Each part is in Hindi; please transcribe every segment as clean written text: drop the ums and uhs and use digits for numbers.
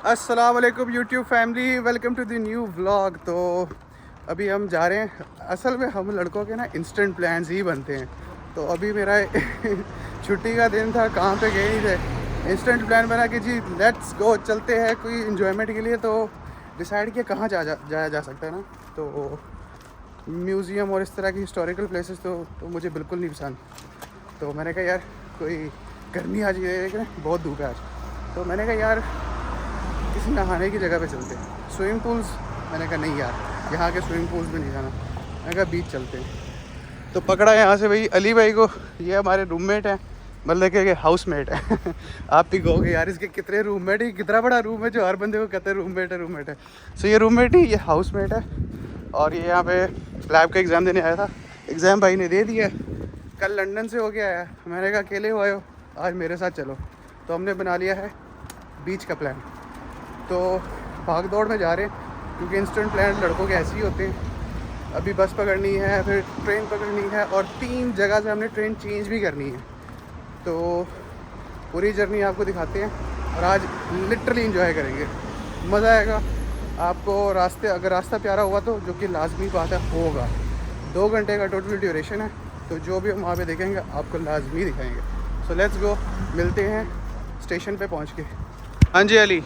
अस्सलाम वालेकुम YouTube family, welcome to the new vlog. तो अभी हम जा रहे हैं। असल में हम लड़कों के ना इंस्टेंट प्लान्स ही बनते हैं। तो अभी मेरा छुट्टी का दिन था, काम पे गए नहीं थे। इंस्टेंट प्लान बना कि जी लेट्स गो, चलते हैं कोई इन्जॉयमेंट के लिए। तो डिसाइड किया कहाँ जाया जा सकता है ना। तो म्यूज़ियम और इस तरह की हिस्टोरिकल प्लेसेस तो मुझे बिल्कुल नहीं पसंद। तो मैंने कहा यार कोई गर्मी आज ये बहुत धूप है आज। तो मैंने कहा यार किसी नहाने की जगह पे चलते हैं, स्विमिंग पूल्स। मैंने कहा नहीं यार, यहाँ के स्विमिंग पूल्स में नहीं जाना। मैंने कहा बीच चलते हैं। तो पकड़ा यहाँ से भाई अली भाई को। ये हमारे रूममेट हैं, मतलब कि हाउसमेट है। आप भी कहोगे यार इसके कितने रूममेट ही, कितना बड़ा रूम है जो हर बंदे को कहते हैं रूममेट है। सो ये रूममेट ही, ये हाउसमेट है। और ये यहाँ पे लैब का एग्ज़ाम देने आया था। एग्ज़ाम भाई ने दे दिया, कल लंदन से होके आया। मैंने कहा अकेले हो आए हो, आज मेरे साथ चलो। तो हमने बना लिया है बीच का प्लान। तो भाग दौड़ में जा रहे हैं क्योंकि इंस्टेंट प्लान लड़कों के ऐसे ही होते हैं। अभी बस पकड़नी है, फिर ट्रेन पकड़नी है, और 3 जगह से हमने ट्रेन चेंज भी करनी है। तो पूरी जर्नी आपको दिखाते हैं और आज लिटरली एंजॉय करेंगे, मज़ा आएगा आपको। अगर रास्ता प्यारा हुआ तो, जो कि लाजमी बात है, होगा। 2 घंटे का टोटल ड्यूरेशन है। तो जो भी हम वहाँ पे देखेंगे आपको लाजमी दिखाएंगे। सो लेट्स गो, मिलते हैं स्टेशन पे पहुँच के। हाँ जी अली,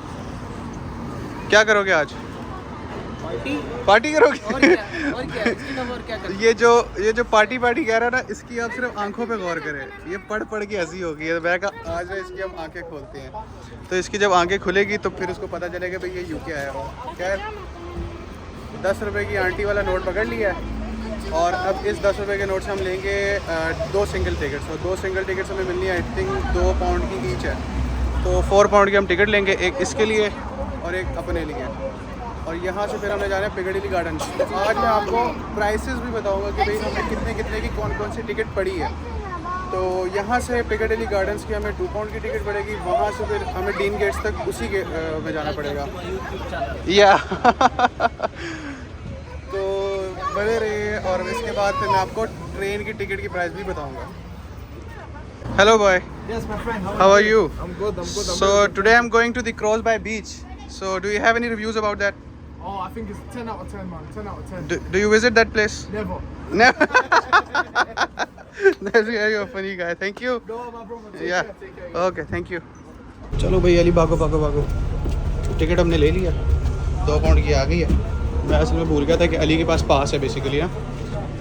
क्या करोगे आज? पार्टी करोगे? और क्या इसकी तो और क्या करें? ये जो पार्टी कह रहा है ना, इसकी आप सिर्फ आंखों पे गौर करें। ये पढ़ के हंसी होगी। ये मैं कहा आज इसकी हम आंखें खोलते हैं। तो इसकी जब आंखें खुलेगी तो फिर उसको पता चलेगा भाई ये यूके आया हो। खैर 10 रुपये की आंटी वाला नोट पकड़ लिया है। और अब इस 10 रुपये के नोट से हम लेंगे 2 सिंगल टिकट्स। और 2 सिंगल टिकट्स हमें मिलनी है, आई थिंक 2 पाउंड की ईच है। तो 4 पाउंड की हम टिकट लेंगे, एक इसके लिए और एक अपने लिए। और यहाँ से फिर हमें जाना है पिगडली गार्डन। तो आज मैं आपको प्राइसेस भी बताऊँगा कि भाई हमें कितने की कौन सी टिकट पड़ी है। तो यहाँ से पिगडली गार्डन्स की हमें 2 पाउंड की टिकट पड़ेगी। वहाँ से फिर हमें डीन गेट्स तक उसी के में जाना पड़ेगा। या तो बने रहिए। और इसके बाद फिर मैं आपको ट्रेन की टिकट की प्राइस भी बताऊँगा। Hello boy. Yes, my friend. How are you? I'm good. So today I'm going to the Crosby Beach. So do you have any reviews about that? Oh, I think it's 10 out of 10, man. 10 out of 10. Do you visit that place? Never. Never. That's you're a funny guy. Thank you. Go on, my brother. Take Yeah. care. Take care. Okay, thank you. चलो भाई अली, भागो। टिकट हमने ले लिया, 2 पाउंड की आ गई है। मैं असल में भूल गया था कि अली के पास पास है बेसिकली ना।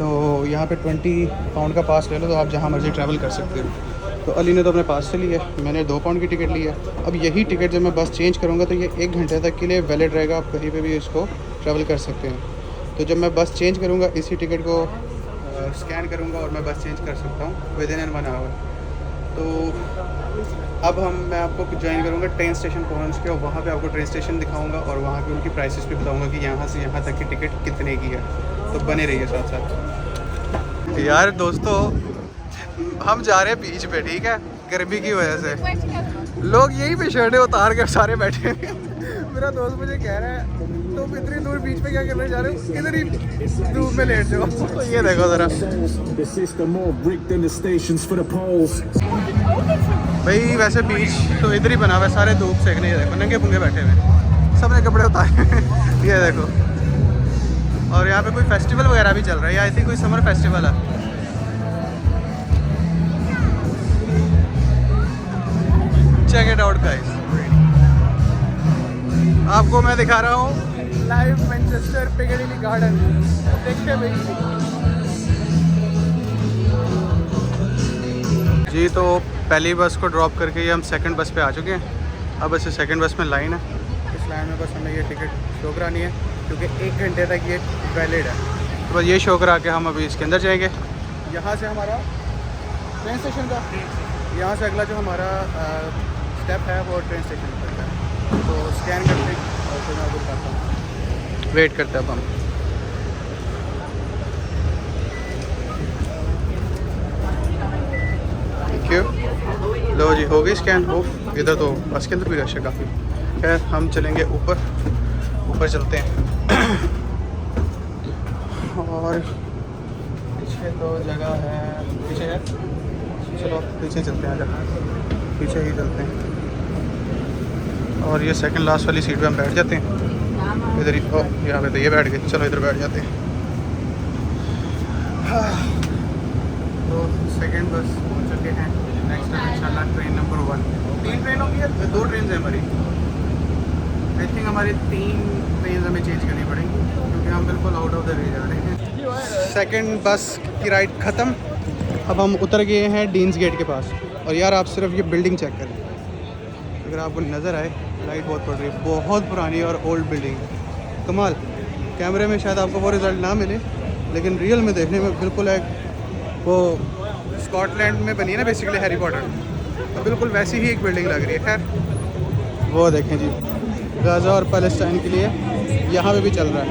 तो यहाँ पे 20 पाउंड का पास ले लो तो आप जहाँ मर्जी ट्रैवल कर सकते हो। तो अली ने तो अपने पास से लिया, मैंने 2 पाउंड की टिकट ली है। अब यही टिकट जब मैं बस चेंज करूँगा तो ये 1 घंटे तक के लिए वैलिड रहेगा। आप कहीं पे भी इसको ट्रैवल कर सकते हैं। तो जब मैं बस चेंज करूँगा, इसी टिकट को स्कैन करूँगा और मैं बस चेंज कर सकता हूँ विदिन 1 आवर। तो अब मैं आपको ज्वाइन करूँगा ट्रेन स्टेशन पहुँच के, और वहाँ पे आपको ट्रेन स्टेशन दिखाऊँगा और वहाँ की उनकी प्राइसेस भी बताऊँगा कि यहाँ से यहाँ तक की टिकट कितने की है। तो बने रहिए साथ साथ। यार दोस्तों, हम जा रहे हैं बीच पे, ठीक है। गर्मी की वजह से लोग यहीं पे शर्टें उतार कर सारे बैठे हैं। मेरा दोस्त मुझे कह रहा है तुम इतनी दूर बीच पे क्या करने जा रहे हो, इधर ही धूप में लेट जाओ। तो ये देखो ज़रा भाई, वैसे बीच तो इधर ही बना हुआ है, सारे धूप सेकने। ये देखो नंगे पुंगे बैठे हुए, सब ने कपड़े उतारे। ये देखो। और यहाँ पे कोई फेस्टिवल वगैरह भी चल रहा है, आई थिंक कोई समर फेस्टिवल है। Check it out guys. आपको मैं दिखा रहा हूँ लाइव मैनचेस्टर पिगडली गार्डन। देखते भाई जी। तो पहली बस को ड्रॉप करके ये हम सेकंड बस पे आ चुके हैं। अब ऐसे सेकंड बस में लाइन है। इस लाइन में बस हमें ये टिकट शो करानी है क्योंकि 1 घंटे तक ये वैलिड है। तो बस ये शो करा के हम अभी इसके अंदर जाएंगे। यहाँ से हमारा ट्रेन स्टेशन का, यहाँ से अगला जो हमारा स्टेप है वो ट्रेन स्टेशन पर है। तो स्कैन करते और फिर मैं आपको बताता हूँ। वेट करते अब हम। Thank you. लो जी, हो गई स्कैन। हो इधर तो बस के अंदर भी रश है काफ़ी। खैर हम चलेंगे ऊपर चलते हैं। और पीछे तो जगह है, पीछे है। चलो पीछे चलते हैं, आजा पीछे ही चलते हैं। और ये सेकंड लास्ट वाली सीट पे हम बैठ जाते हैं इधर ही। यहाँ पे तो ये बैठ गए, चलो इधर बैठ जाते हैं। तो सेकंड बस पहुँच चुके हैं। नेक्स्ट है इंशाल्लाह ट्रेन नंबर 1। 3 ट्रेन होगी या 2 ट्रेन है हमारी? आई थिंक हमारी 3 ट्रेन हमें चेंज करनी पड़ेंगी क्योंकि हम बिल्कुल आउट ऑफ द वे जा रहे हैं। सेकंड बस की राइड ख़त्म। अब हम उतर गए हैं डीन्स गेट के पास। और यार आप सिर्फ ये बिल्डिंग चेक करें, अगर आपको नज़र आए, लाइट बहुत पड़ रही है, बहुत पुरानी और ओल्ड बिल्डिंग, कमाल। कैमरे में शायद आपको वो रिज़ल्ट ना मिले, लेकिन रियल में देखने में बिल्कुल एक वो स्कॉटलैंड में बनी है ना बेसिकली हैरी पॉटर, तो बिल्कुल वैसी ही एक बिल्डिंग लग रही है। खैर वो देखें जी, गाज़ा और पैलेस्टाइन के लिए यहाँ पे भी चल रहा है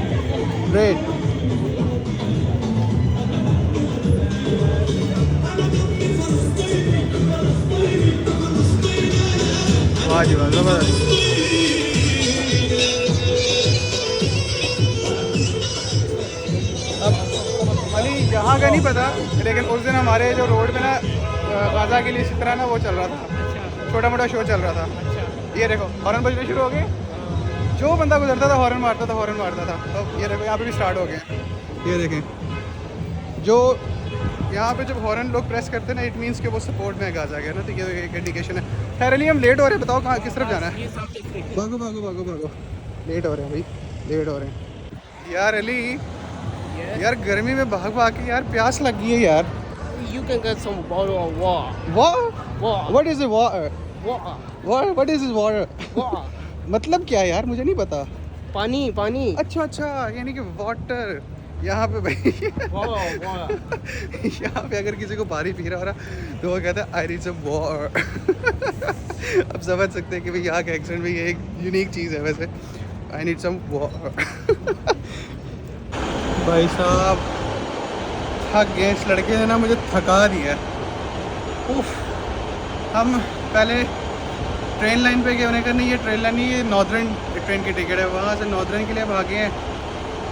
ग्रेट। वाह जी वाह, ज़बरदस्त। अब अली यहाँ का नहीं पता, लेकिन उस दिन हमारे जो रोड में ना गाज़ा के लिए इसी तरह ना वो चल रहा था, छोटा मोटा शो चल रहा था। ये देखो हॉर्न बजने शुरू हो गए, जो बंदा गुजरता था हॉर्न मारता था। तो ये देखो यहाँ पे भी स्टार्ट हो गए। ये देखें, जो यहाँ पे जब हॉर्न लोग प्रेस करते हैं ना, इट मीन्स कि वो सपोर्ट में गाज़ा गया ना, तो ये एक इंडिकेशन है। खैर अली हम लेट हो रहे हैं, बताओ कहाँ किस तरफ जाना है? भागो भागो भागो भागो, लेट हो रहे हैं भाई, लेट हो रहे हैं यार। अली यार गर्मी में भाग भाग के यार प्यास लग गई है यार। You can get some bottle of water. What? What is it? Water? Water. What is this water? Water. मतलब क्या है यार, मुझे नहीं पता। पानी पानी। अच्छा, यानी कि वाटर। यहाँ पे भाई Water. यहाँ पे अगर किसी को पानी पी रहा हो रहा तो वो कहता है आई नीड सम वाटर। अब समझ सकते हैं कि भाई यहाँ का एक्सेंट भी ये एक यूनिक चीज़ है वैसे। I need some water. भाई साहब थक गए, इस लड़के ने ना मुझे थका दिया। उफ, हम पहले ट्रेन लाइन पे गए, उन्हें कहा नहीं ये ट्रेन लाइन नहीं, ये नॉर्दर्न ट्रेन की टिकट है। वहाँ से नॉर्दर्न के लिए भागे हैं,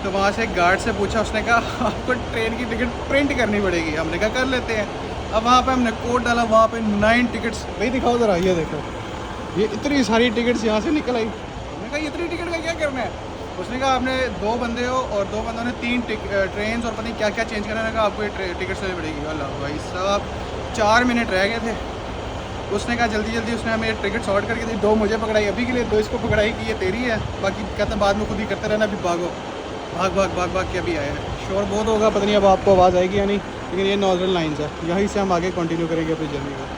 तो वहाँ से एक गार्ड से पूछा, उसने कहा आपको ट्रेन की टिकट प्रिंट करनी पड़ेगी। हमने कहा कर लेते हैं। अब वहाँ पे हमने कोड डाला, वहाँ पे 9 टिकट्स। भाई दिखाओ ज़रा, ये देखो, ये इतनी सारी टिकट्स यहाँ से निकल आई। हमने कहा इतनी टिकट का क्या करना है? उसने कहा आपने 2 बंदे हो और 2 बंदों ने 3 ट्रेन और पता नहीं क्या क्या चेंज करना है। कहा आपको ये टिकट लेनी पड़ेगी। अल्लाह भाई साहब 4 मिनट रह गए थे। उसने कहा जल्दी जल्दी, उसने हमें टिकट सॉर्ट करके दी। 2 मुझे पकड़ाई अभी के लिए, 2 इसको पकड़ाई कि ये तेरी है, बाकी कहते बाद में खुद ही करते रहना। अभी भागो, भाग के अभी आए हैं। शोर बहुत होगा, पता नहीं अब आपको आवाज़ आएगी या नहीं, लेकिन ये नॉर्दर्न लाइन्स है, यहीं से हम आगे कंटिन्यू करेंगे अपनी जर्नी को।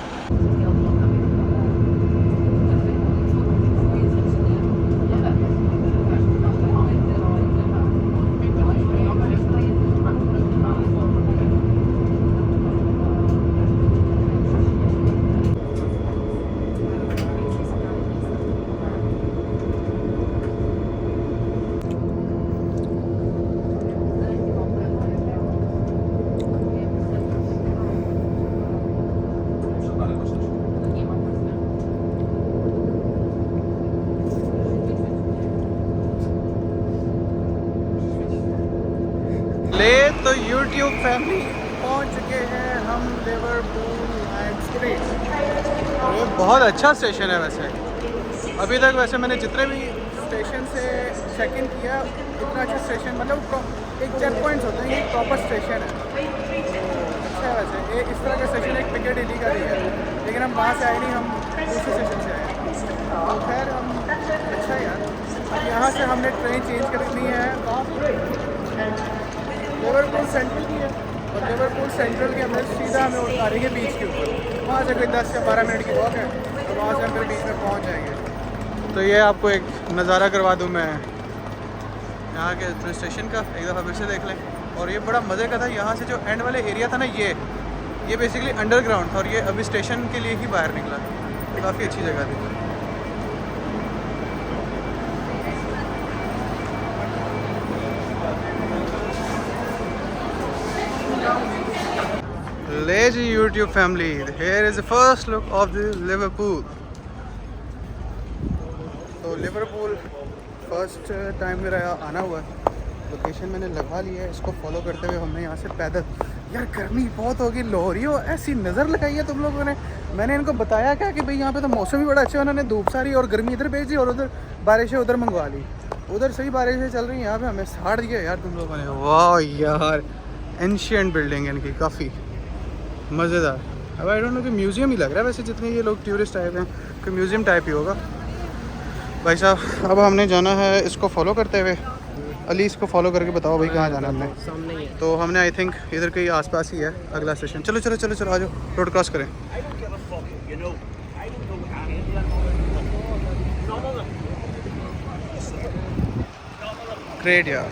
तो YouTube फैमिली पहुंच चुके हैं हम लिवरपूल लाइन स्ट्रीट। ये बहुत अच्छा स्टेशन है वैसे। अभी तक वैसे मैंने जितने भी स्टेशन से चेक इन किया, इतना अच्छा स्टेशन, मतलब एक चेक पॉइंट्स होते हैं, ये प्रॉपर स्टेशन है। अच्छा है वैसे, एक इस तरह का स्टेशन एक पिकेडिली का भी है, लेकिन हम वहाँ से आए नहीं, हम दूसरे स्टेशन से आए। तो खैर हम अच्छा है यार। अब यहाँ से हमने ट्रेन चेंज करनी है लिवरपूल सेंट्रल की है, और लिवरपूल सेंट्रल के अंदर सीधा हमें उतारेंगे बीच के ऊपर। वहाँ से कोई 10 या 12 मिनट की वॉक है, तो वहाँ से हम फिर बीच में पहुँच जाएंगे। तो ये आपको एक नज़ारा करवा दूँ मैं यहाँ के स्टेशन का, एक दफ़ा फिर से देख लें। और ये बड़ा मज़े का था। यहाँ से जो एंड वाले एरिया था ना, ये बेसिकली अंडरग्राउंड था, और ये अभी स्टेशन के लिए ही बाहर निकला। काफ़ी अच्छी जगह थी। Lazy YouTube family, here is the first look of the Liverpool. तो लिवरपूल फर्स्ट टाइम मेरा आना हुआ है। लोकेशन मैंने लगा ली है, इसको फॉलो करते हुए हमने यहाँ से पैदल, यार गर्मी बहुत होगी, लोहरी हो ऐसी नज़र लगाई है तुम लोगों ने, मैंने इनको बताया क्या कि भाई यहाँ पे तो मौसम भी बड़ा अच्छा है, उन्होंने धूप सारी और गर्मी इधर भेज दी और उधर बारिशें उधर मंगवा ली। उधर सही बारिशें चल रही हैं, यहाँ पे हमें साड़ दिया यार तुम लोगों ने। वाह यार, एंशियंट बिल्डिंग है इनकी, काफ़ी मज़ेदार। अब आई डोंट नो कि म्यूज़ियम ही लग रहा है वैसे, जितने ये लोग टूरिस्ट आए हुए हैं, कोई म्यूज़ियम टाइप ही होगा। भाई साहब अब हमने जाना है इसको फॉलो करते हुए। अली इसको फॉलो करके बताओ भाई कहाँ जाना है हमने। सामने ही है। तो हमने आई थिंक इधर के आसपास ही है अगला स्टेशन। चलो चलो चलो चलो आ जाओ, रोड क्रॉस करें। ग्रेट यार,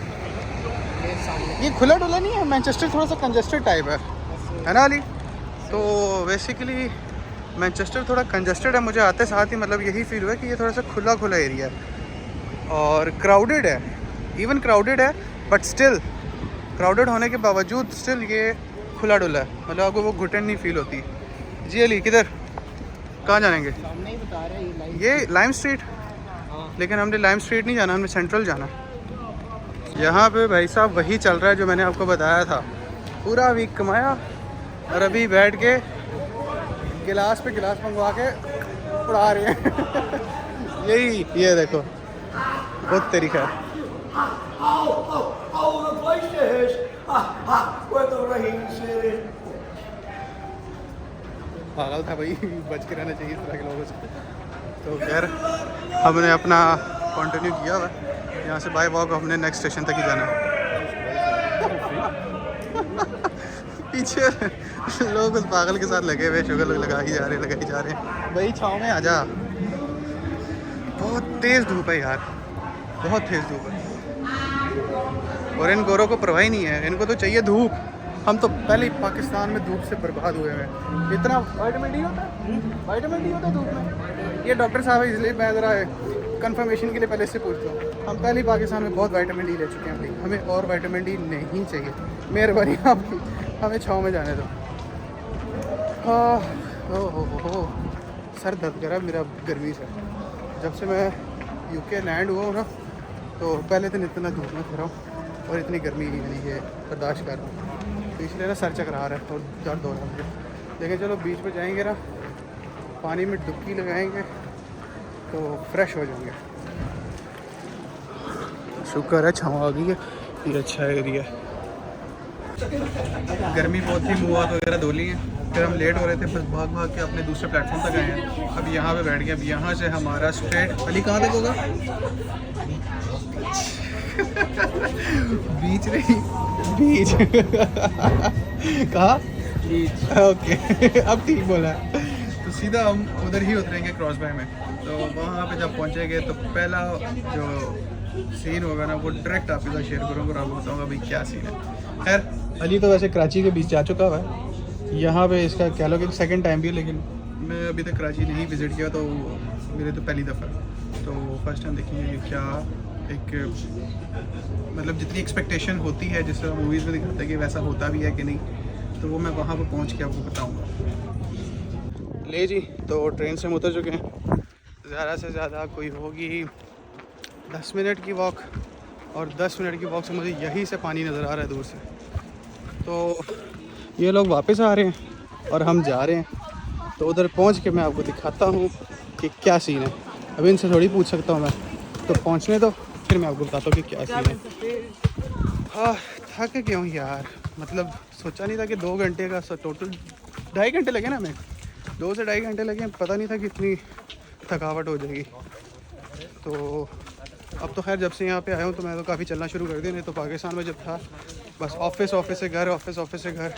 ये सामने। ये खुला डुला नहीं है, मैनचेस्टर थोड़ा सा कंजेस्टेड टाइप है ना अली? तो बेसिकली मैनचेस्टर थोड़ा कंजेस्टेड है, मुझे आते साथ ही मतलब यही फील हुआ कि ये थोड़ा सा खुला खुला एरिया है और क्राउडेड है, इवन क्राउडेड है, बट स्टिल क्राउडेड होने के बावजूद स्टिल ये खुला डुला है, मतलब आपको वो घुटन नहीं फील होती। जी अली किधर, कहाँ जाएंगे? सामने ही बता रहा है ये लाइन। ये लाइम स्ट्रीट, हाँ। लेकिन हमने लाइम स्ट्रीट नहीं जाना, हमने सेंट्रल जाना। यहाँ पे भाई साहब वही चल रहा है जो मैंने आपको बताया था, पूरा वीक कमाया और अभी बैठ के गिलास पे गिलास मंगवा के उड़ा रहे हैं। यही ये देखो बहुत तरीका है। the place is. Where the rain city. पागल था भाई, बच के रहना चाहिए इस तरह के लोगों से। तो खैर हमने अपना कंटिन्यू किया हुआ, यहाँ से बाय वॉक हमने नेक्स्ट स्टेशन तक ही जाना है। पीछे लोग उस पागल के साथ लगे हुए, शुगर लगा ही जा रहे हैं। भाई छाँव में आ जा, बहुत तेज़ धूप है यार, बहुत तेज़ धूप है और इन गोरों को परवाह ही नहीं है, इनको तो चाहिए धूप। हम तो पहले ही पाकिस्तान में धूप से बर्बाद हुए हैं। इतना विटामिन डी होता है, विटामिन डी होता है धूप में। ये डॉक्टर साहब है इसलिए मैं ज़रा कंफर्मेशन के लिए पहले से पूछता हूँ। हम पहले ही पाकिस्तान में बहुत विटामिन डी ले चुके हैं भाई, हमें और विटामिन डी नहीं चाहिए। मेहरबानी आपकी, हमें छाँव में जाने दो। हाँ हो सर दर्द करा मेरा गर्मी से। जब से मैं यूके लैंड हुआ हूँ ना, तो पहले दिन इतना धूप में फिरा हूँ और इतनी गर्मी यानी कि बर्दाश्त कर रहा हूँ, तो इसलिए ना सर चकरा रहा है और दर्द हो रहा है मुझे। लेकिन चलो बीच पे जाएंगे ना, पानी में डुबकी लगाएंगे तो फ्रेश हो जाएंगे। शुक्र है छाँव आ गई है, ये अच्छा एरिया है। गर्मी बहुत थी, मुँह हाथ वगैरह धो लिए हैं, फिर हम लेट हो रहे थे, बस भाग भाग के अपने दूसरे प्लेटफॉर्म तक आए हैं। अब यहाँ पे बैठ गए, अब यहाँ से हमारा स्ट्रेट अली कहाँ तक होगा? बीच नहीं, बीच कहाँ? ओके अब ठीक बोला। तो सीधा हम उधर ही उतरेंगे क्रॉस बाय में। तो वहाँ पे जब पहुँचेंगे तो पहला जो सीन होगा ना वो डायरेक्ट आपके साथ शेयर करूँगा और आपको बताऊँगा भाई क्या सीन है। खैर अली तो वैसे कराची के बीच जा चुका हुआ है, यहाँ पे इसका कह लो कि सेकंड टाइम भी है, लेकिन मैं अभी तक कराची नहीं विज़िट किया, तो मेरे तो पहली दफ़ा। तो फर्स्ट टाइम देखेंगे क्या एक मतलब जितनी एक्सपेक्टेशन होती है, जिस तरह मूवीज़ में दिखाता है कि वैसा होता भी है कि नहीं, तो वो मैं वहाँ पर पहुँच के आपको बताऊँगा। ले जी, तो ट्रेन से हम उतर चुके हैं। ज़्यादा से ज़्यादा कोई होगी 10 मिनट की वॉक, और 10 मिनट की वॉक से मुझे यहीं से पानी नज़र आ रहा है दूर से। तो ये लोग वापस आ रहे हैं और हम जा रहे हैं, तो उधर पहुंच के मैं आपको दिखाता हूँ कि क्या सीन है। अभी इनसे थोड़ी पूछ सकता हूँ मैं, तो पहुँचने दो फिर मैं आपको बताता हूँ कि क्या सीन है। हाँ थक क्यों यार, मतलब सोचा नहीं था कि 2 घंटे का टोटल 2.5 घंटे लगे ना, हमें 2 से 2.5 घंटे लगे, पता नहीं था कि इतनी थकावट हो जाएगी। तो अब तो खैर जब से यहाँ पे आया हूँ तो मैं तो काफ़ी चलना शुरू कर दिया, नहीं तो पाकिस्तान में जब था बस ऑफिस से घर, ऑफिस से घर,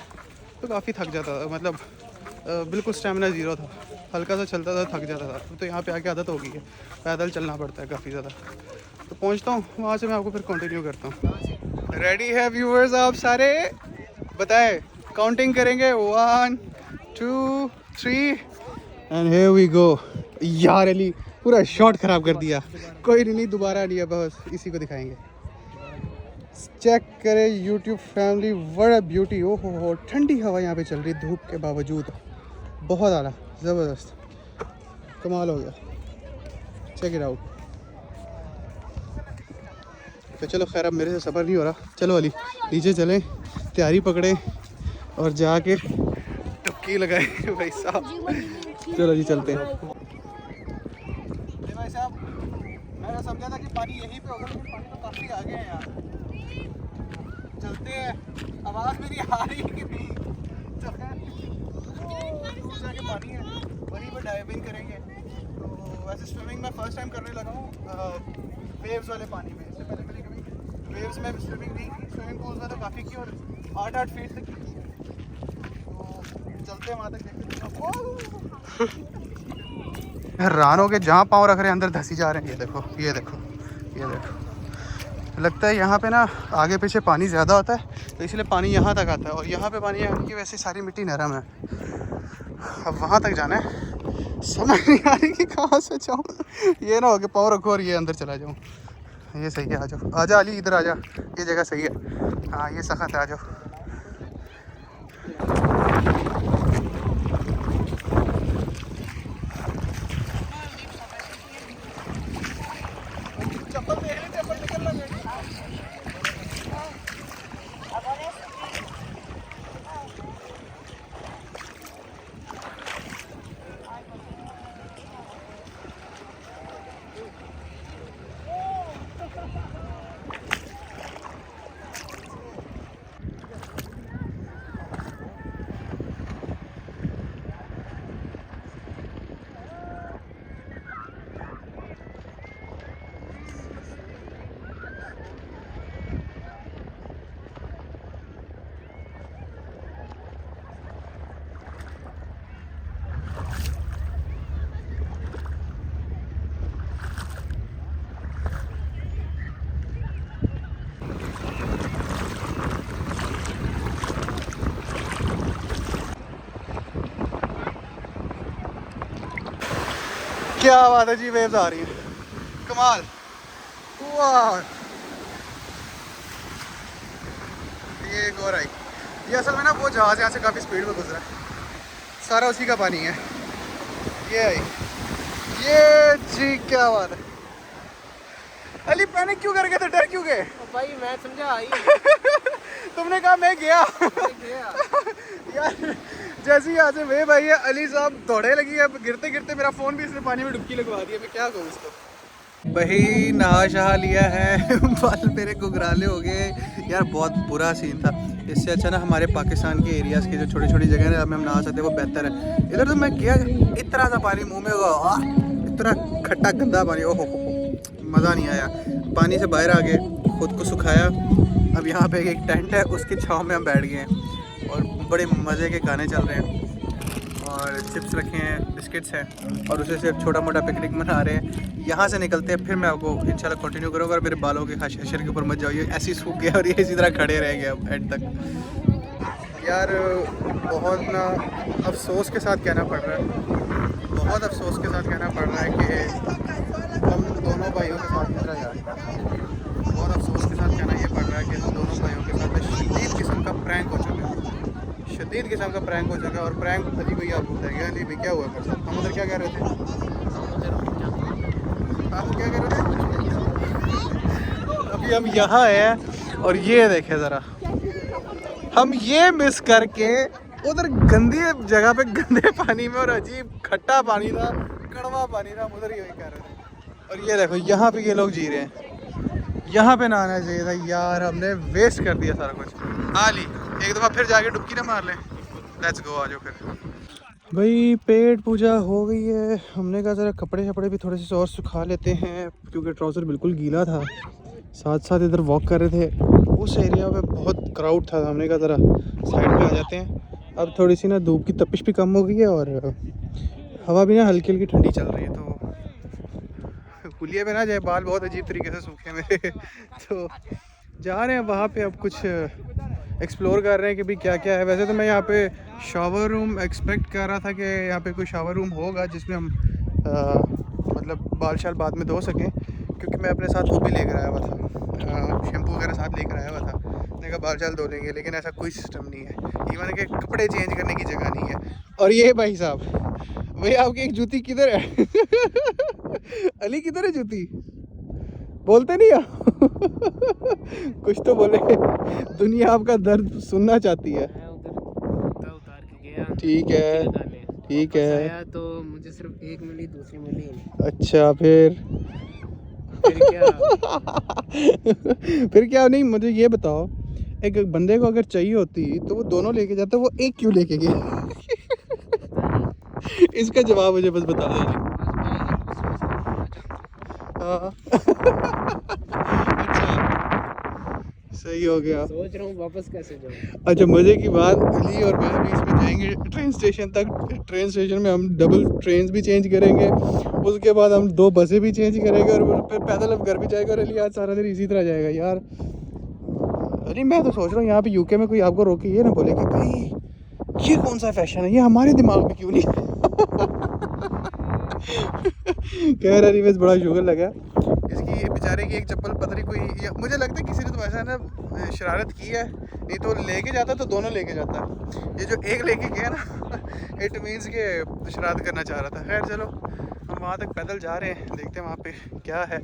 तो काफ़ी थक जाता था, मतलब बिल्कुल स्टेमिना ज़ीरो था, हल्का सा चलता था थक जाता था। तो यहाँ पे आके आदत हो गई है, पैदल चलना पड़ता है काफ़ी ज़्यादा। तो पहुँचता हूँ वहाँ से मैं आपको फिर कंटिन्यू करता हूँ। रेडी है व्यूअर्स आप सारे? बताएं, काउंटिंग करेंगे 1 2 3 एंड हियर वी गो। यार अली पूरा शॉट ख़राब कर दिया, कोई नहीं दोबारा नहीं है, बस इसी को दिखाएंगे। चेक करें YouTube family, what a beauty. ओ हो ठंडी हवा यहाँ पे चल रही धूप के बावजूद, बहुत आला ज़बरदस्त, कमाल हो गया। Check it out. तो चलो खैर अब मेरे से सफ़र नहीं हो रहा, चलो अली नीचे चलें, तैयारी पकड़ें और जाके डुबकी लगाए। भाई साहब चलो जी चलते हैं। भाई साहब मैंने समझा था कि पानी यहीं पे होगा, लेकिन पानी तो काफ़ी आगे है यार। चलते हैं, आवाज़ मेरी आ रही है कि नहीं? चलते हैं, दूर जाके पानी है, वहीं पर डाइविंग करेंगे। तो वैसे स्विमिंग मैं फर्स्ट टाइम करने लगा हूँ वेव्स वाले पानी में। इससे पहले मैंने कभी वेव्स में स्विमिंग नहीं की, स्विमिंग पूल में तो काफ़ी की और 8-8 फीट तक की। तो चलते हैं वहाँ तक, देखते हैं। हैरान हो के जहाँ पाँव रख रहे हैं अंदर धंसी जा रहे हैं। ये देखो, ये देखो, ये देखो। लगता है यहाँ पे ना आगे पीछे पानी ज़्यादा होता है, तो इसलिए पानी यहाँ तक आता है। और यहाँ पे पानी आने की वैसे सारी मिट्टी नरम है। अब वहाँ तक जाना है, समझ नहीं आ रही कि कहाँ से जाऊँ। ये ना हो कि पाँव रखो और ये अंदर चला जाऊँ। ये सही है, आ जाओ, आजा अली, इधर आजा, ये जगह सही है। हाँ ये सख्त है, आ जाओ। क्या बात है जी, वेव्स आ रही है, कमाल। वाह, ये एक और आई। ये असल में ना वो जहाज़ यहाँ से काफ़ी स्पीड में गुजरा है, सारा उसी का पानी है। ये आई, ये जी क्या बात है। अली पैनिक क्यों कर गए थे, डर क्यों गए? भाई मैं समझा आई तुमने कहा मैं गया। यार जैसे यहाँ से वेव आई है, अली साहब दौड़े लगी है, गिरते गिरते मेरा फ़ोन भी इसने पानी में डुबकी लगवा दिया। मैं क्या कहूँ इसको। भाई नहा शहा लिया है, बाल मेरे घुघराले हो गए यार, बहुत बुरा सीन था। इससे अच्छा ना हमारे पाकिस्तान के एरियाज़ के जो छोटी छोटी जगह है में हम नहा सकते हैं वो बेहतर है। इधर तो मैं गया, इतना सा पानी मुँह में होगा, इतना खट्टा गंदा पानी, ओहो मज़ा नहीं आया। पानी से बाहर आ गए, खुद को सुखाया। अब यहाँ पे एक टेंट है, उसकी छाँव में हम बैठ गए हैं और बड़े मज़े के गाने चल रहे हैं और चिप्स रखे हैं, बिस्किट्स हैं और उसे सिर्फ छोटा मोटा पिकनिक मना रहे हैं। यहाँ से निकलते हैं, फिर मैं आपको इंशाल्लाह कंटिन्यू करूँगा। और मेरे बालों के हशर के ऊपर मत जाओ, ये ऐसे ही सूख गया और ये इसी तरह खड़े रह गए अब एंड तक। यार बहुत ना अफसोस के साथ कहना पड़ रहा है, बहुत अफसोस के साथ कहना पड़ रहा है कि हम दोनों भाइयों के साथ मेरा यार बहुत अफसोस के साथ कहना ये पड़ रहा है कि हम दोनों भाइयों के साथ शदीद किस्म का प्रैंक हो चुका है, शदीद किस्म का प्रैंक हो चुका है। और प्रैंक अली भैया आपको बताएगा। अली भाई क्या हुआ मेरे साथ? हम उधर क्या कह रहे थे? आप क्या कह रहे थे? अभी हम यहाँ हैं और ये देखे ज़रा, हम ये मिस करके उधर गंदी जगह पे गंदे पानी में और अजीब खट्टा पानी था, कड़वा पानी था, हम उधर यही कर रहे थे। और ये देखो यहाँ पे ये लोग जी रहे हैं, यहाँ पे नहाना चाहिए था यार, हमने वेस्ट कर दिया सारा कुछ। आली एक दफ़ा फिर जाके डुबकी ना मार लें। लेट्स गो, आ जाओ फिर। भाई पेट पूजा हो गई है, हमने कहा ज़रा कपड़े शपड़े भी थोड़े से और सुखा लेते हैं क्योंकि ट्राउज़र बिल्कुल गीला था। साथ साथ इधर वॉक कर रहे थे, उस एरिया में बहुत क्राउड था, हमने कहा ज़रा साइड पे आ जाते हैं। अब थोड़ी सी ना धूप की तपिश भी कम हो गई है और हवा भी ना हल्की हल्की ठंडी चल रही है, तो कुलिए में ना जाए, बाल बहुत अजीब तरीके से सूखे मेरे। तो जा रहे हैं वहाँ पे, अब कुछ एक्सप्लोर कर रहे हैं कि भाई क्या क्या है। वैसे तो मैं यहाँ पे शावर रूम एक्सपेक्ट कर रहा था कि यहाँ पे कोई शावर रूम होगा जिसमें हम मतलब बाल शाल बाद में धो सकें, क्योंकि मैं अपने साथ वो भी लेकर आया हुआ था, शैम्पू वगैरह साथ लेकर आया हुआ था। मैंने कहा बाल शाल धो लेंगे, लेकिन ऐसा कोई सिस्टम नहीं है, इवन के कपड़े चेंज करने की जगह नहीं है। और ये भाई साहब, भैया आपकी एक जूती किधर है? अली किधर है जूती? बोलते नहीं आप? कुछ तो बोले, दुनिया आपका दर्द सुनना चाहती है। उतार के गया। ठीक है ठीक वापस है। आया तो मुझे सिर्फ एक मिली, दूसरी मिली ही नहीं। अच्छा फिर फिर क्या? फिर क्या नहीं, मुझे ये बताओ, एक बंदे को अगर चाहिए होती तो वो दोनों लेके जाता, वो एक क्यों लेके गया? इसका जवाब मुझे बस बता दो। हाँ। अच्छा, सही हो गया। सोच रहा हूँ वापस कैसे जाऊँ। अच्छा, मज़े की बात, अली और मैं अभी इसमें जाएंगे ट्रेन स्टेशन तक। ट्रेन स्टेशन में हम डबल ट्रेन भी चेंज करेंगे, उसके बाद हम 2 बसें भी चेंज करेंगे और फिर पैदल अब घर भी जाएगा। और अली आज सारा दिन इसी तरह जाएगा यार। अरे मैं तो सोच रहा हूँ यहाँ पे यूके में कोई आपको रोके ये ना बोले कि भाई ये कौन सा फैशन है, ये हमारे दिमाग में क्यों नहीं। कह रहा नहीं, बस बड़ा शुगर लगा इसकी, ये बेचारे की एक चप्पल पता नहीं कोई, मुझे लगता है किसी ने तो ऐसा ना शरारत की है, नहीं तो लेके जाता तो दोनों लेके जाता। ये जो एक लेके गया ना, इट मीन्स के शरारत करना चाह रहा था। खैर चलो, हम वहाँ तक पैदल जा रहे हैं, देखते हैं वहाँ पे क्या है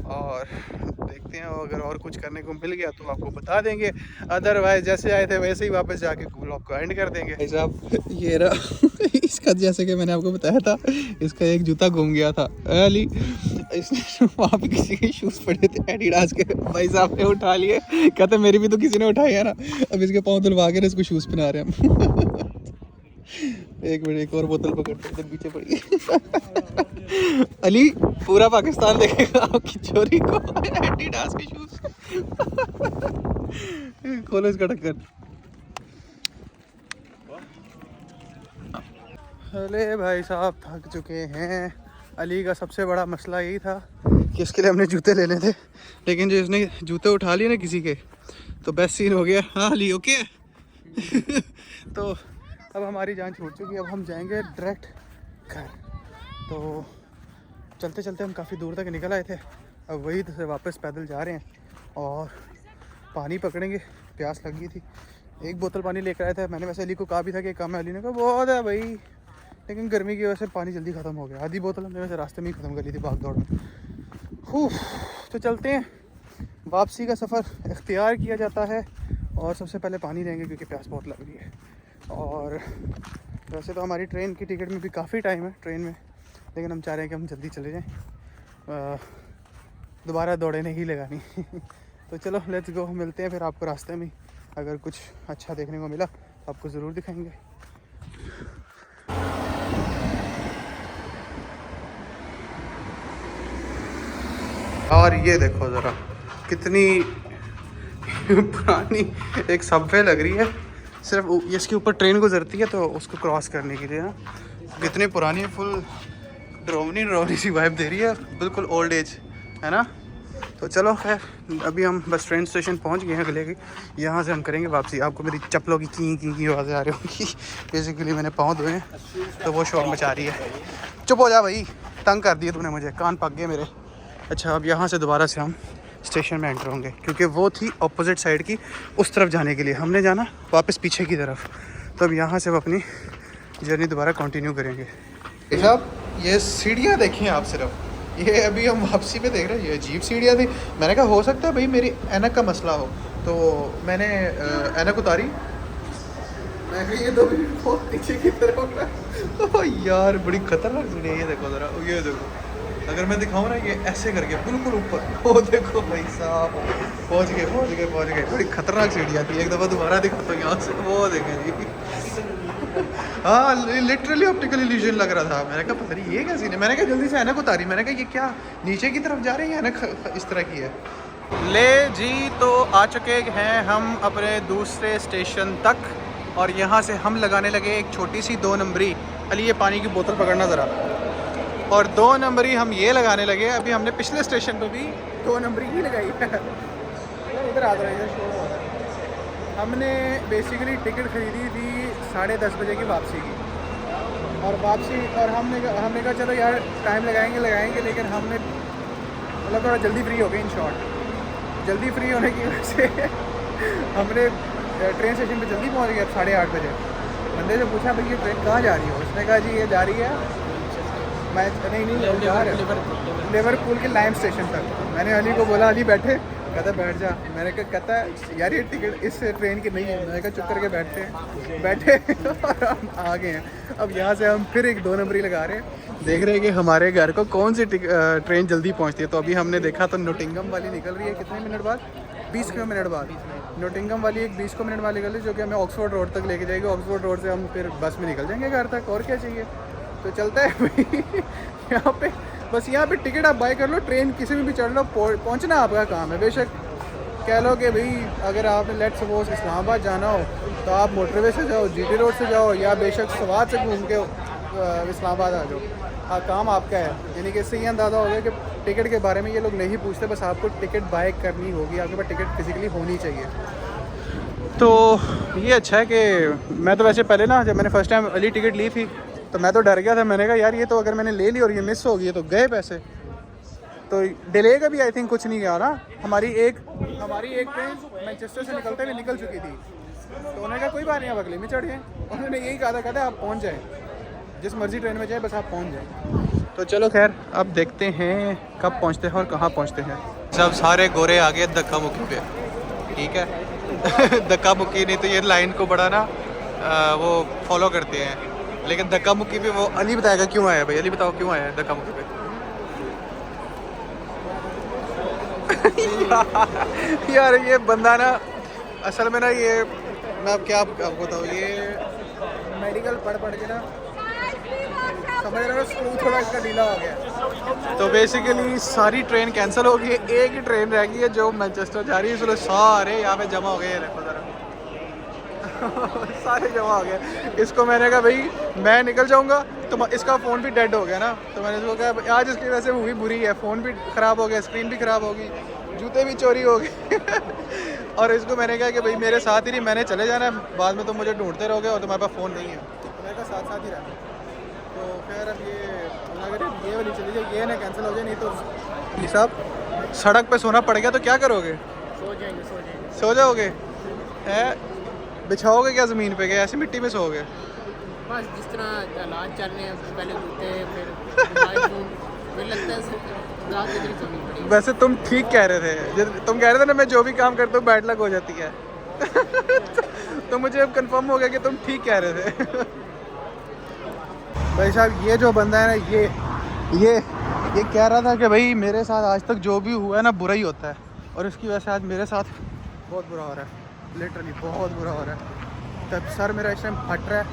और देखते हैं, अगर और कुछ करने को मिल गया तो आपको बता देंगे, अदरवाइज जैसे आए थे वैसे ही वापस जाके ब्लॉग को एंड कर देंगे। भाई साहब ये रहा इसका, जैसे कि मैंने आपको बताया था, इसका एक जूता घूम गया था अली, इसने वहाँ पे किसी के शूज़ पड़े थे एडिडास के, भाई साहब ने उठा लिए, कहते मेरी भी तो किसी ने उठाई है ना। अब इसके पाँव धुलवा के इसको शूज़ पहना रहे हैं हम। एक मिनट, एक और बोतल पकड़ते इधर पीछे पड़ी। अली पूरा पाकिस्तान देखेगा आपकी चोरी को, एडिडास के शूज़। खोलो इसका ढक्कन। अरे भाई साहब थक चुके हैं। अली का सबसे बड़ा मसला यही था कि इसके लिए हमने जूते लेने थे, लेकिन जो इसने जूते उठा लिए ना किसी के, तो बेस्ट सीन हो गया। हाँ अली ओके। तो अब हमारी जान छूट चुकी है, अब हम जाएंगे डायरेक्ट घर। तो चलते चलते हम काफ़ी दूर तक निकल आए थे, अब वही से वापस पैदल जा रहे हैं और पानी पकड़ेंगे, प्यास लगी थी। एक बोतल पानी लेकर आया था, मैंने वैसे अली को कहा भी था कि कम है, अली ने कहा बहुत है भाई, लेकिन गर्मी की वजह से पानी जल्दी ख़त्म हो गया। आधी बोतल हमने वैसे रास्ते में ही ख़त्म कर ली थी भाग दौड़ में। तो चलते हैं, वापसी का सफ़र इख्तियार किया जाता है और सबसे पहले पानी लेंगे क्योंकि प्यास बहुत लग रही है। और वैसे तो हमारी ट्रेन की टिकट में भी काफ़ी टाइम है ट्रेन में, लेकिन हम चाह रहे हैं कि हम जल्दी चले जाएँ, दोबारा दौड़े नहीं लगानी। तो चलो लेट्स गो, मिलते हैं फिर आपको रास्ते में। अगर कुछ अच्छा देखने को मिला तो आपको ज़रूर दिखाएंगे। और ये देखो ज़रा कितनी पुरानी एक सबवे लग रही है, सिर्फ इसके ऊपर ट्रेन गुजरती है तो उसको क्रॉस करने के लिए ना। कितनी पुरानी, फुल डरावनी सी वाइब दे रही है, बिल्कुल ओल्ड एज है ना। तो चलो खैर, अभी हम बस ट्रेन स्टेशन पहुंच गए हैं अगले की, यहाँ से हम करेंगे वापसी। आपको मेरी चप्पलों की की आवाज़ें आ रही होंगी, बेसिकली मैंने पाँव धोए हैं तो वो शोर मचा रही है। चुप हो जा भाई, तंग कर दिए तूने मुझे, कान पक गए मेरे। अच्छा, अब यहाँ से दोबारा से हम स्टेशन में एंटर होंगे क्योंकि वो थी अपोजिट साइड की, उस तरफ जाने के लिए हमने जाना वापस पीछे की तरफ। तो अब यहाँ से हम अपनी जर्नी दोबारा कंटिन्यू करेंगे। साहब ये सीढ़ियाँ देखिए आप, सिर्फ ये अभी हम वापसी पे देख रहे हैं, ये अजीब सीढ़ियाँ थी। मैंने कहा हो सकता है भाई मेरी ऐनक का मसला हो, तो मैंने ऐनक उतारी, मैं ये तो भी बहुत पीछे की तरफ हो रहा है। यार बड़ी खतरनाक सीढ़ी है, ये देखो ज़रा, ये देखो, अगर मैं दिखाऊँ ना ये ऐसे करके बिल्कुल ऊपर, वो देखो भाई साहब, पहुँच गए। बड़ी खतरनाक सीढ़ियाँ थी, एक दफ़ा दोबारा दिखाता हूँ यहाँ से, वो देखें जी। हाँ लिटरली ऑप्टिकल इल्यूजन लग रहा था। मैंने कहा पता नहीं ये क्या सीन है, मैंने कहा जल्दी से ऐनक उतारी, मैंने कहा ये क्या नीचे की तरफ जा रही है, ऐनक इस तरह की है। ले जी, तो आ चुके हैं हम अपने दूसरे स्टेशन तक और यहाँ से हम लगाने लगे एक छोटी सी 2 नंबरी। अली ये पानी की बोतल पकड़ना ज़रा, और 2 नंबरी हम ये लगाने लगे। अभी हमने पिछले स्टेशन पर भी 2 नंबरी ही लगाई है। इधर आ रहा है, हमने बेसिकली टिकट ख़रीदी थी 10:30 बजे की वापसी की, और हमने कहा चलो यार टाइम लगाएंगे, लेकिन हमने मतलब थोड़ा जल्दी फ्री हो गए। इन शॉर्ट जल्दी फ्री होने की वजह से हमने ट्रेन स्टेशन पे जल्दी पहुंच गए 8:30 बजे। बंदे से पूछा भाई ये ट्रेन कहाँ जा रही है, उसने कहा जी ये जा रही है मैं नहीं लिवरपूल के लाइम स्टेशन तक। मैंने अली को बोला अली बैठे, कहता बैठ जा। मैंने कहा कहता है यार ये टिकट इस ट्रेन की नहीं है। मैंने कहा चुप करके बैठते हैं। बैठे और हम आ गए हैं। अब यहाँ से हम फिर एक 2 नंबरी लगा रहे हैं, देख रहे हैं कि हमारे घर को कौन सी ट्रेन जल्दी पहुँचती है। तो अभी हमने देखा तो नोटिंगम वाली निकल रही है कितने मिनट बाद, 20 मिनट बाद। नोटिंगम वाली एक 20 मिनट वाली निकल रही है जो कि हमें ऑक्सफोर्ड रोड तक लेके जाएगी। ऑक्सफोर्ड रोड से हम फिर बस में निकल जाएंगे घर तक, और क्या चाहिए। तो चलता है भाई यहाँ पे बस यहाँ पे टिकट आप बाय कर लो, ट्रेन किसी में भी चढ़ लो, पहुँचना आपका काम है। बेशक कह लो कि भाई अगर आपने लेट सपोज इस्लामाबाद जाना हो तो आप मोटरवे से जाओ, जीटी रोड से जाओ, या बेशक सवाद से घूम के इस्लामाबाद आ जाओ। हाँ, काम आपका है। यानी कि इससे ये अंदाज़ा हो गया कि टिकट के बारे में ये लोग नहीं पूछते, बस आपको टिकट बाय करनी होगी, आपके पास टिकट फिजिकली होनी चाहिए। तो ये अच्छा है कि मैं तो वैसे पहले ना जब मैंने फ़र्स्ट टाइम अली टिकट ली थी तो मैं तो डर गया था। मैंने कहा यार ये तो अगर मैंने ले ली और ये मिस हो गई तो गए पैसे। तो डिले का भी आई थिंक कुछ नहीं गया ना। हमारी एक ट्रेन मैनचेस्टर से निकलते हुए निकल चुकी थी। तो उन्होंने कहा कोई बात नहीं, आप अगले में चढ़ गए। उन्होंने यही कहा था, कहते आप पहुँच जाएँ, जिस मर्ज़ी ट्रेन में जाए बस आप पहुँच जाएँ। तो चलो खैर अब देखते हैं कब पहुँचते हैं और कहाँ पहुँचते हैं। सब सारे गोरे आ गए धक्का मुक्की पे, ठीक है धक्का मुक्की नहीं तो ये लाइन को बड़ा ना वो फॉलो करते हैं, लेकिन धक्का मुक्की पे वो अली बताएगा क्यों आया। भाई अली बताओ क्यों आया है धक्का मुक्की पे। यार ये बंदा ना असल में ना ये मैं अब क्या आपको बताऊँ, ये मेडिकल पढ़ के ना समझ रहे हो स्क्रू थोड़ा इसका ढीला हो गया। तो बेसिकली सारी ट्रेन कैंसिल हो गई है, एक ही ट्रेन रह गई है जो मैनचेस्टर जा रही है। इसलिए सारे यहाँ पे जमा हो गए हैं सारे जमा हो गए। इसको मैंने कहा भाई मैं निकल जाऊंगा, तो इसका फ़ोन भी डेड हो गया ना। तो मैंने इसको कहा आज इसकी वजह से मूवी बुरी है, फ़ोन भी ख़राब हो गया, स्क्रीन भी ख़राब होगी, जूते भी चोरी हो गए और इसको मैंने कहा कि भाई मेरे साथ ही नहीं, मैंने चले जाना है, बाद में तुम मुझे ढूंढते रहोगे और तुम्हारे पास फ़ोन नहीं है। तो मैंने कहा साथ साथ ही रहना। तो खैर अब ये अगर ये वाली चली जाए, ये ना कैंसिल हो जाए, नहीं तो ये साहब सड़क पे सोना पड़ गया तो क्या करोगे? सो जाओगे है? बिछाओगे क्या ज़मीन पे, क्या ऐसी मिट्टी में सोओगे? बस जिस तरह हालात चल रहे हैं, पहले जूते फिर मुझे लगता है वैसे तुम ठीक कह रहे थे, तुम कह रहे थे ना मैं जो भी काम करता हूँ बैड लक हो जाती है तो मुझे अब कंफर्म हो गया कि तुम ठीक कह रहे थे भाई साहब ये जो बंदा है ना ये कह रहा था कि भाई मेरे साथ आज तक जो भी हुआ है ना बुरा ही होता है, और इसकी वजह से आज मेरे साथ बहुत बुरा हो रहा है, लिटरली बहुत बुरा हो रहा है। तब सर मेरा इस टाइम फट रहा है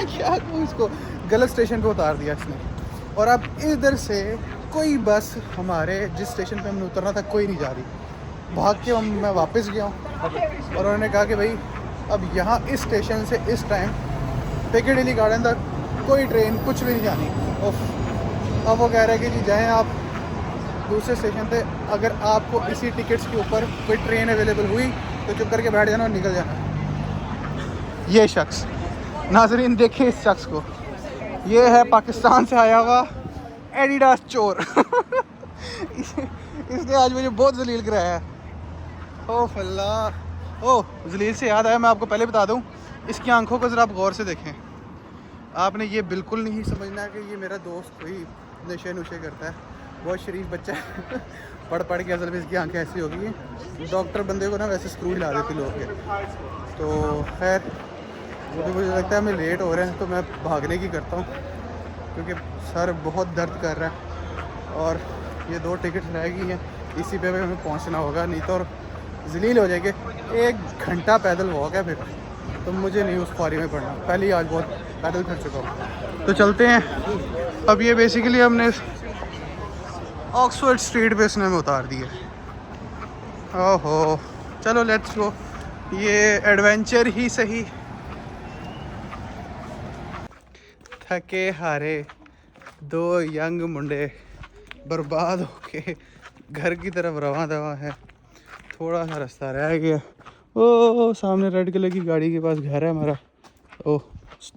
क्या कहूँ, इसको गलत स्टेशन पे उतार दिया इसने। और अब इधर से कोई बस हमारे जिस स्टेशन पे हमने उतरना था कोई नहीं जा रही। भाग के मैं वापस गया हूँ और उन्होंने कहा कि भाई अब यहाँ इस स्टेशन से इस टाइम पिकेडिली गार्डन तक कोई ट्रेन कुछ भी नहीं जानी। अब वो कह रहे हैं कि जी जाएँ आप दूसरे स्टेशन पे, अगर आपको इसी टिकट्स के ऊपर कोई ट्रेन अवेलेबल हुई तो चुप करके बैठ जाना और निकल जाना। ये शख्स नाजरीन देखिए इस शख्स को, ये है पाकिस्तान से आया हुआ एडिडास चोर इसने आज मुझे बहुत जलील कराया है। ओ अल्लाह, ओ जलील से याद आया, मैं आपको पहले बता दूं इसकी आंखों को ज़रा आप गौर से देखें। आपने ये बिल्कुल नहीं समझना कि ये मेरा दोस्त कोई नशे नुशे करता है, बहुत शरीफ बच्चा है पढ़ के असल में इसकी आंखें ऐसी हो गई हैं। डॉक्टर बंदे को ना वैसे स्क्रू हिला देती लोग के। तो खैर मुझे लगता है हमें लेट हो रहे हैं तो मैं भागने की करता हूँ क्योंकि सर बहुत दर्द कर रहा है और ये 2 टिकट रह गई हैं, इसी पे हमें पहुँचना होगा, नहीं तो और जलील हो जाएंगे। 1 घंटा पैदल वॉक है फिर, तो मुझे नहीं उस ख्वारी में पड़ना, पहले ही आज बहुत पैदल फिर चुका हूँ। तो चलते हैं। अब ये बेसिकली हमने ऑक्सफोर्ड स्ट्रीट पे इसने हमें उतार दिया। ओहो चलो लेट्स गो, ये एडवेंचर ही सही। थके हारे 2 यंग मुंडे बर्बाद होके घर की तरफ रवा दवा है। थोड़ा सा रास्ता रह गया, ओ सामने रेड कलर की गाड़ी के पास घर है हमारा। ओ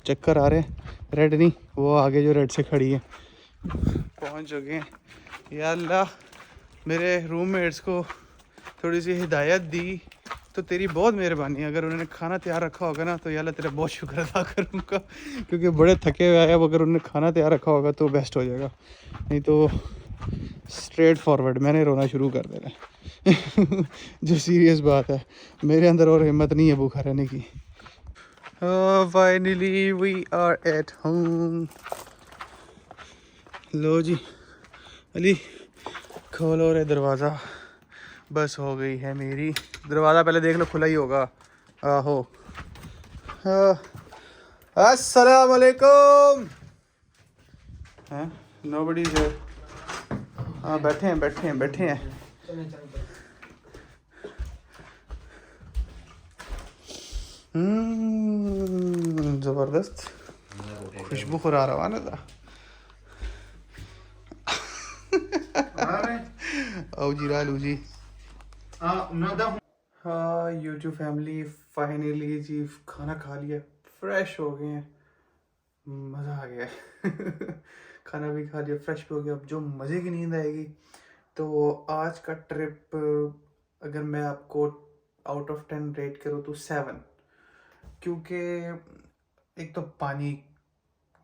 चक्कर आ रहे हैं, रेड नहीं वो आगे जो रेड से खड़ी है। पहुंच चुके हैं। या अल्लाह मेरे रूममेट्स को थोड़ी सी हिदायत दी तो तेरी बहुत मेहरबानी। अगर उन्होंने खाना तैयार रखा होगा ना तो या अल्लाह तेरा बहुत शुक्र अदा करूँगा, क्योंकि बड़े थके हुए हैं। अब अगर उन्होंने खाना तैयार रखा होगा तो बेस्ट हो जाएगा, नहीं तो स्ट्रेट फॉरवर्ड मैंने रोना शुरू कर देना है। जो सीरियस बात है, मेरे अंदर और हिम्मत नहीं है भूखा रहने की। Finally we are at home. लो जी अली खोलो रे दरवाज़ा, बस हो गई है मेरी। दरवाज़ा पहले देख लो खुला ही होगा। आहो अस्सलाम वालेकुम। Nobody is here. हाँ बैठे हैं। ज़बरदस्त खुशबू खुरा रवाना था। आओ जी लालू जी। हाँ यूट्यूब फैमिली फाइनली जी खाना खा लिया, फ्रेश हो गए हैं, मज़ा आ गया। खाना भी खा लिया, फ्रेश भी हो गया। अब जो मज़े की नींद आएगी। तो आज का ट्रिप अगर मैं आपको आउट ऑफ 10 रेट करूँ तो 7, क्योंकि एक तो पानी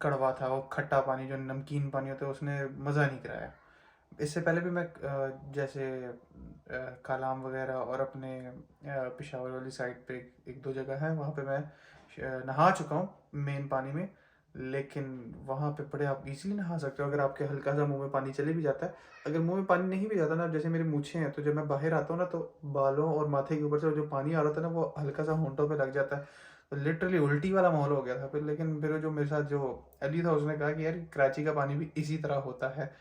कड़वा था, वो खट्टा पानी जो नमकीन पानी होता है उसने मज़ा नहीं कराया। इससे पहले भी मैं जैसे कालाम वगैरह और अपने पेशावर वाली साइड पे एक दो जगह है वहाँ पे मैं नहा चुका हूँ मेन पानी में, लेकिन वहाँ पे बड़े आप इजीली नहा सकते हो अगर आपके हल्का सा मुंह में पानी चले भी जाता है। अगर मुंह में पानी नहीं भी जाता ना, जैसे मेरी मूछें हैं, तो जब मैं बाहर आता हूँ ना तो बालों और माथे के ऊपर से जो पानी आ रहा था ना वो हल्का सा होंठों पे लग जाता है। तो लिटरली उल्टी वाला माहौल हो गया था फिर। लेकिन फिर जो मेरे साथ जो अली था उसने कहा कि यार कराची का पानी भी इसी तरह होता है।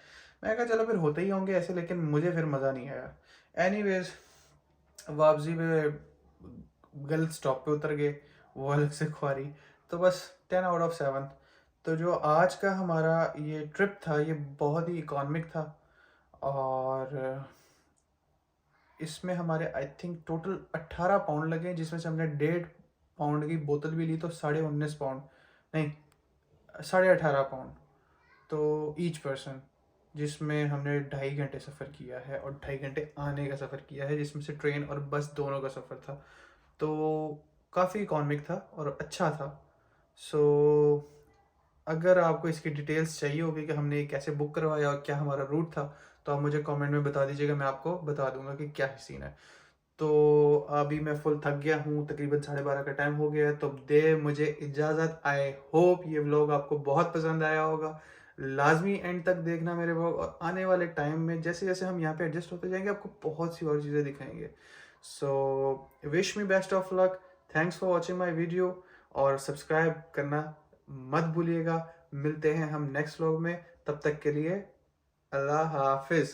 मैं कहा चलो फिर होते ही होंगे ऐसे, लेकिन मुझे फिर मज़ा नहीं आया। एनीवेज वापसी में गलत स्टॉप पे उतर गए, वो अलग से ख्वारी। तो बस 10 आउट ऑफ 7। तो जो आज का हमारा ये ट्रिप था ये बहुत ही इकॉनमिक था, और इसमें हमारे आई थिंक टोटल 18 पाउंड लगे, जिसमें से हमने 1.5 पाउंड की बोतल भी ली तो 19.5 पाउंड, नहीं 18.5 पाउंड तो ईच पर्सन, जिसमें हमने 2.5 घंटे सफ़र किया है और 2.5 घंटे आने का सफ़र किया है, जिसमें से ट्रेन और बस दोनों का सफ़र था। तो काफ़ी इकॉनमिक था और अच्छा था। सो अगर आपको इसकी डिटेल्स चाहिए होगी कि हमने ये कैसे बुक करवाया और क्या हमारा रूट था, तो आप मुझे कमेंट में बता दीजिएगा, मैं आपको बता दूंगा कि क्या सीन है। तो अभी मैं फुल थक गया हूँ, तकरीबन 12:30 का टाइम हो गया है, तो दे मुझे इजाज़त। आई होप ये व्लॉग आपको बहुत पसंद आया होगा। लाजमी एंड तक देखना मेरे व्लॉग, और आने वाले टाइम में जैसे जैसे हम यहाँ पे एडजस्ट होते जाएंगे आपको बहुत सी और चीज़ें दिखाएंगे। So wish me best of luck, thanks for watching my video, और सब्सक्राइब करना मत भूलिएगा। मिलते हैं हम नेक्स्ट व्लॉग में, तब तक के लिए अल्लाह हाफिज़।